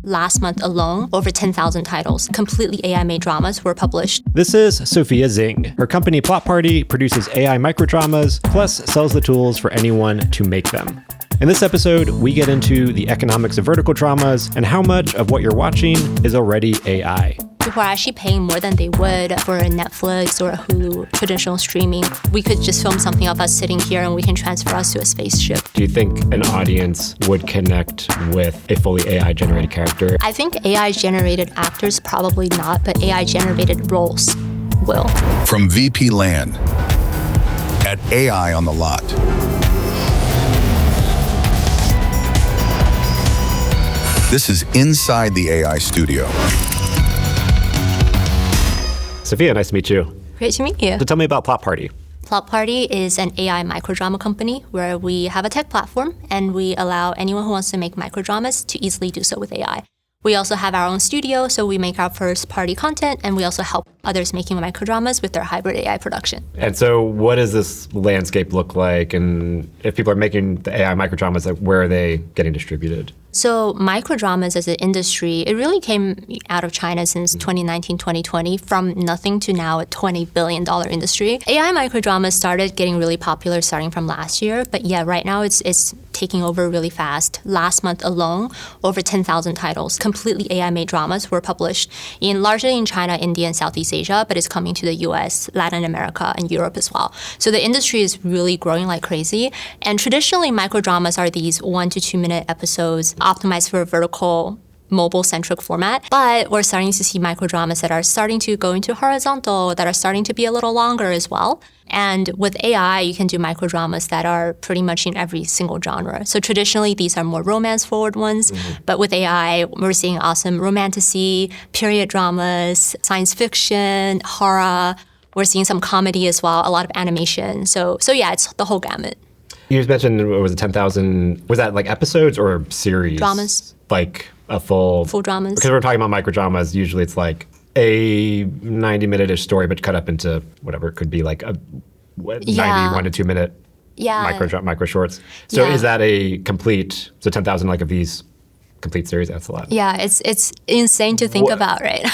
Last month alone, over 10,000 titles, completely AI-made dramas were published. This is Sophia Xing. Her company Plot Party produces AI microdramas, plus sells the tools for anyone to make them. In this episode, we get into the economics of vertical dramas and how much of what you're watching is already AI. People are actually paying more than they would for a Netflix or a Hulu traditional streaming. We could just film something of us sitting here and we can transfer us to a spaceship. Do you think an audience would connect with a fully AI-generated character? I think AI-generated actors probably not, but AI-generated roles will. From VP Land at AI on the Lot. This is Inside the AI Studio. Sophia, nice to meet you. Great to meet you. So tell me about Plot Party. Plot Party is an AI microdrama company where we have a tech platform and we allow anyone who wants to make microdramas to easily do so with AI. We also have our own studio, so we make our first-party content, and we also help others making microdramas with their hybrid AI production. And so what does this landscape look like? And if people are making the AI microdramas, where are they getting distributed? So microdramas as an industry, it really came out of China since 2019, 2020, from nothing to now a $20 billion industry. AI microdramas started getting really popular starting from last year, but yeah, right now it's taking over really fast. Last month alone, over 10,000 titles, completely AI-made dramas were published largely in China, India, and Southeast Asia, but it's coming to the US, Latin America, and Europe as well. So the industry is really growing like crazy. And traditionally, microdramas are these 1 to 2 minute episodes optimized for a vertical mobile-centric format, but we're starting to see microdramas that are starting to go into horizontal, that are starting to be a little longer as well. And with AI, you can do microdramas that are pretty much in every single genre. So traditionally, these are more romance-forward ones, but with AI, we're seeing awesome romantasy, period dramas, science fiction, horror. We're seeing some comedy as well, a lot of animation. So yeah, it's the whole gamut. You just mentioned, was it 10,000, was that like episodes or series? Dramas. Like a full dramas. Because we're talking about microdramas, usually it's like a 90-minute-ish story, but cut up into whatever it could be, like a 91 to 2 minute micro shorts. So is that a complete, so 10,000 like of these complete series? That's a lot. Yeah, it's insane to think about, right?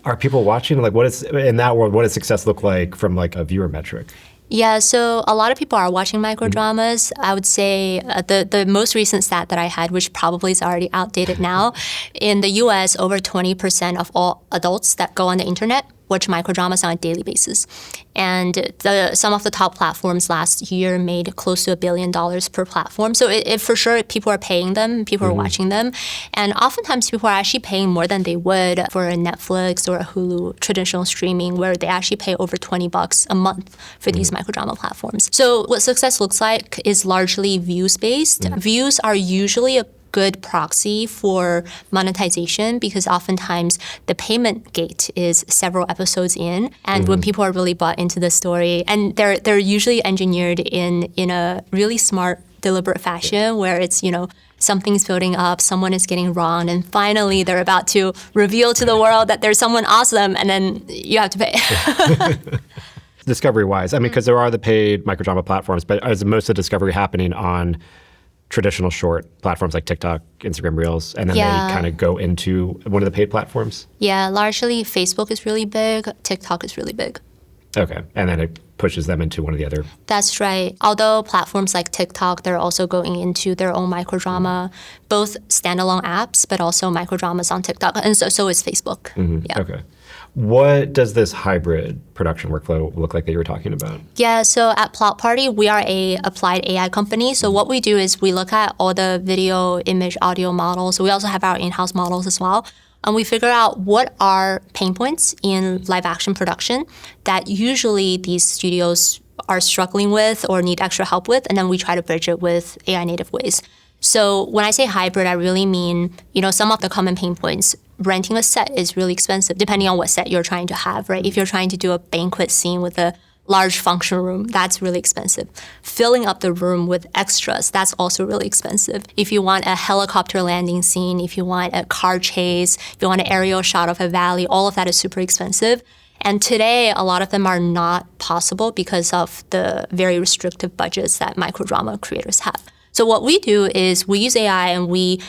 Are people watching? Like, what is, in that world, what does success look like from like a viewer metric? Yeah, so a lot of people are watching microdramas. I would say the most recent stat that I had, which probably is already outdated now, in the US, over 20% of all adults that go on the internet watch microdramas on a daily basis. And some of the top platforms last year made close to $1 billion per platform. So it for sure, people are paying them, people are watching them. And oftentimes people are actually paying more than they would for a Netflix or a Hulu traditional streaming, where they actually pay over $20 a month for these microdrama platforms. So what success looks like is largely views-based. Views are usually a good proxy for monetization because oftentimes the payment gate is several episodes in, and when people are really bought into the story, and they're usually engineered in a really smart, deliberate fashion where it's, something's building up, someone is getting wronged, and finally they're about to reveal to the world that there's someone awesome, and then you have to pay. Discovery-wise, I mean, because there are the paid microdrama platforms, but is most of the discovery happening on traditional short platforms like TikTok, Instagram Reels, and then they kind of go into one of the paid platforms? Yeah, largely Facebook is really big, TikTok is really big. Okay, and then it pushes them into one of the other. That's right. Although platforms like TikTok, they're also going into their own microdrama, both standalone apps, but also microdramas on TikTok, and so is Facebook. Yeah. Okay. What does this hybrid production workflow look like that you were talking about? Yeah, so at Plot Party, we are a applied AI company. So what we do is we look at all the video, image, audio models. We also have our in-house models as well. And we figure out what are pain points in live action production that usually these studios are struggling with or need extra help with. And then we try to bridge it with AI native ways. So when I say hybrid, I really mean, some of the common pain points. Renting a set is really expensive, depending on what set you're trying to have, right? If you're trying to do a banquet scene with a large function room, that's really expensive. Filling up the room with extras, that's also really expensive. If you want a helicopter landing scene, if you want a car chase, if you want an aerial shot of a valley, all of that is super expensive. And today, a lot of them are not possible because of the very restrictive budgets that microdrama creators have. So what we do is we use AI and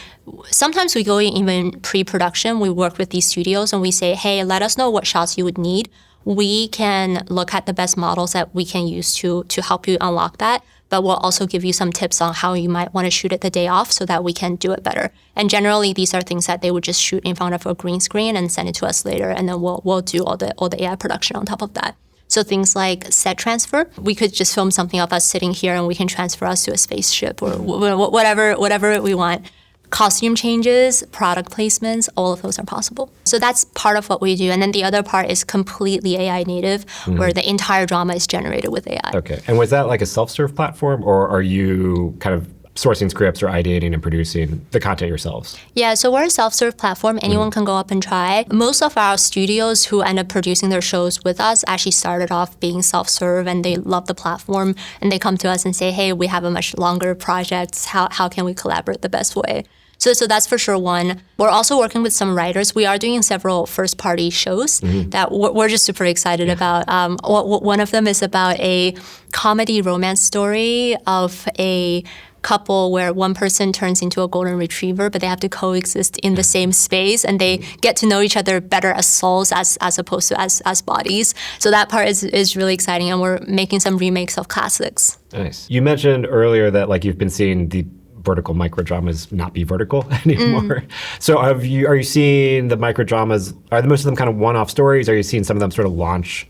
sometimes we go in even pre-production. We work with these studios and we say, hey, let us know what shots you would need. We can look at the best models that we can use to help you unlock that. But we'll also give you some tips on how you might want to shoot it the day off so that we can do it better. And generally, these are things that they would just shoot in front of a green screen and send it to us later. And then we'll do all the AI production on top of that. So things like set transfer, we could just film something of us sitting here and we can transfer us to a spaceship or whatever we want. Costume changes, product placements, all of those are possible. So that's part of what we do. And then the other part is completely AI native, where the entire drama is generated with AI. Okay. And was that like a self-serve platform, or are you kind of sourcing scripts or ideating and producing the content yourselves? Yeah, so we're a self-serve platform. Anyone can go up and try. Most of our studios who end up producing their shows with us actually started off being self-serve, and they love the platform, and they come to us and say, hey, we have a much longer project. How can we collaborate the best way? So that's for sure one. We're also working with some writers. We are doing several first-party shows that we're just super excited about. One of them is about a comedy romance story of a couple where one person turns into a golden retriever, but they have to coexist in the same space, and they get to know each other better as souls as opposed to as bodies. So that part is really exciting, and we're making some remakes of classics. Nice. You mentioned earlier that like you've been seeing the vertical microdramas not be vertical anymore. So are you seeing the microdramas, are most of them kind of one-off stories? Are you seeing some of them sort of launch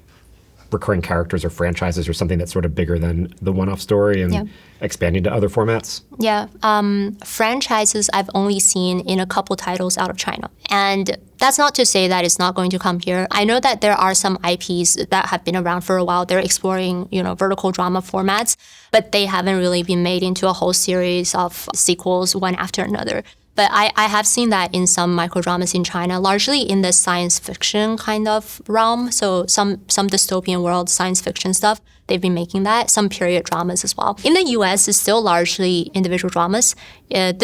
recurring characters or franchises or something that's sort of bigger than the one-off story and expanding to other formats? Yeah. Franchises I've only seen in a couple titles out of China. And that's not to say that it's not going to come here. I know that there are some IPs that have been around for a while. They're exploring, vertical drama formats, but they haven't really been made into a whole series of sequels one after another. But I have seen that in some microdramas in China, largely in the science fiction kind of realm. So some dystopian world science fiction stuff, they've been making that. Some period dramas as well. In the US, it's still largely individual dramas. And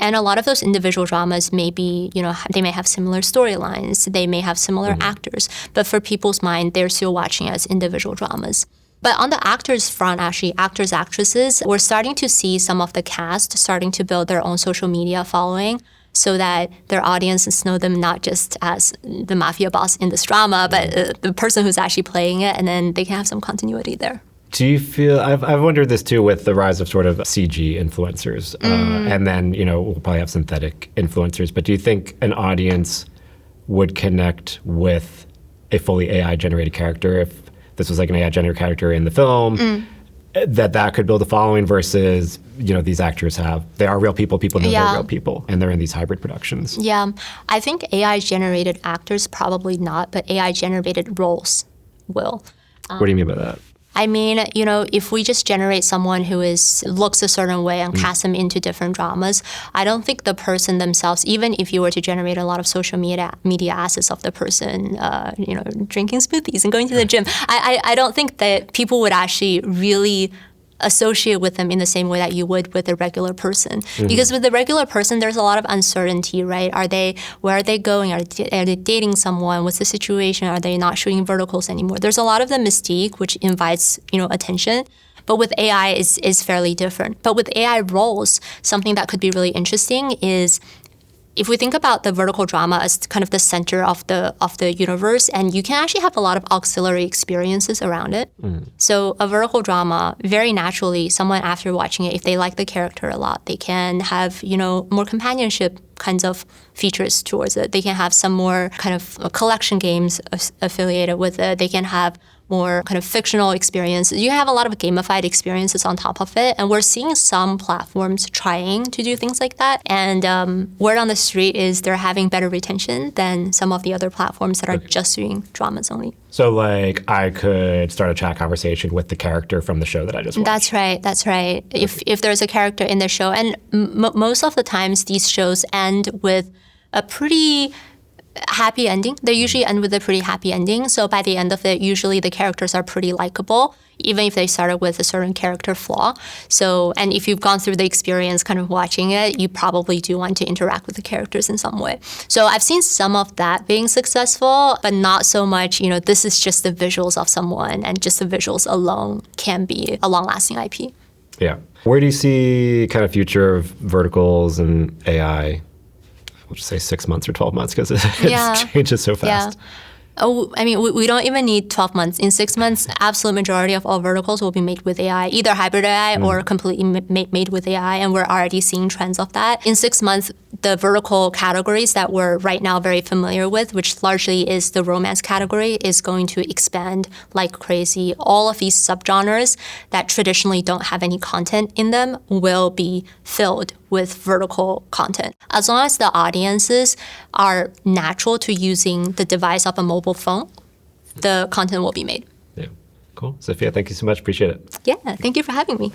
a lot of those individual dramas may be, they may have similar storylines. They may have similar actors. But for people's mind, they're still watching as individual dramas. But on the actors front, actually, actors, actresses, we're starting to see some of the cast starting to build their own social media following so that their audiences know them not just as the mafia boss in this drama, but the person who's actually playing it, and then they can have some continuity there. Do you feel, I've wondered this too with the rise of sort of CG influencers, and then, we'll probably have synthetic influencers, but do you think an audience would connect with a fully AI-generated character if this was like an AI-generated character in the film, that could build a following versus, these actors they are real people know they're real people, and they're in these hybrid productions? Yeah, I think AI-generated actors probably not, but AI-generated roles will. What do you mean by that? I mean, if we just generate someone who looks a certain way and cast them into different dramas, I don't think the person themselves, even if you were to generate a lot of social media assets of the person, drinking smoothies and going to the gym, I don't think that people would actually really associate with them in the same way that you would with a regular person. Because with the regular person, there's a lot of uncertainty, right? Where are they going? Are they dating someone? What's the situation? Are they not shooting verticals anymore? There's a lot of the mystique, which invites, attention. But with AI, is fairly different. But with AI roles, something that could be really interesting is if we think about the vertical drama as kind of the center of the universe, and you can actually have a lot of auxiliary experiences around it. So a vertical drama, very naturally, someone after watching it, if they like the character a lot, they can have, more companionship kinds of features towards it. They can have some more kind of collection games affiliated with it. They can have more kind of fictional experience. You have a lot of gamified experiences on top of it. And we're seeing some platforms trying to do things like that. And word on the street is they're having better retention than some of the other platforms that are just doing dramas only. So like I could start a chat conversation with the character from the show that I just watched. That's right. If there's a character in the show. And most of the times these shows end with a pretty happy ending. They usually end with a pretty happy ending. So by the end of it, usually the characters are pretty likable, even if they started with a certain character flaw. So, and if you've gone through the experience kind of watching it, you probably do want to interact with the characters in some way. So I've seen some of that being successful, but not so much, this is just the visuals of someone, and just the visuals alone can be a long-lasting IP. Yeah. Where do you see kind of future of verticals and AI? We'll just say 6 months or 12 months because it changes so fast. Yeah. Oh, I mean, we don't even need 12 months. In 6 months, absolute majority of all verticals will be made with AI, either hybrid AI or completely made with AI, and we're already seeing trends of that. In 6 months, the vertical categories that we're right now very familiar with, which largely is the romance category, is going to expand like crazy. All of these subgenres that traditionally don't have any content in them will be filled with vertical content. As long as the audiences are natural to using the device of a mobile phone, the content will be made. Yeah, cool. Sophia, thank you so much. Appreciate it. Yeah, thank you for having me.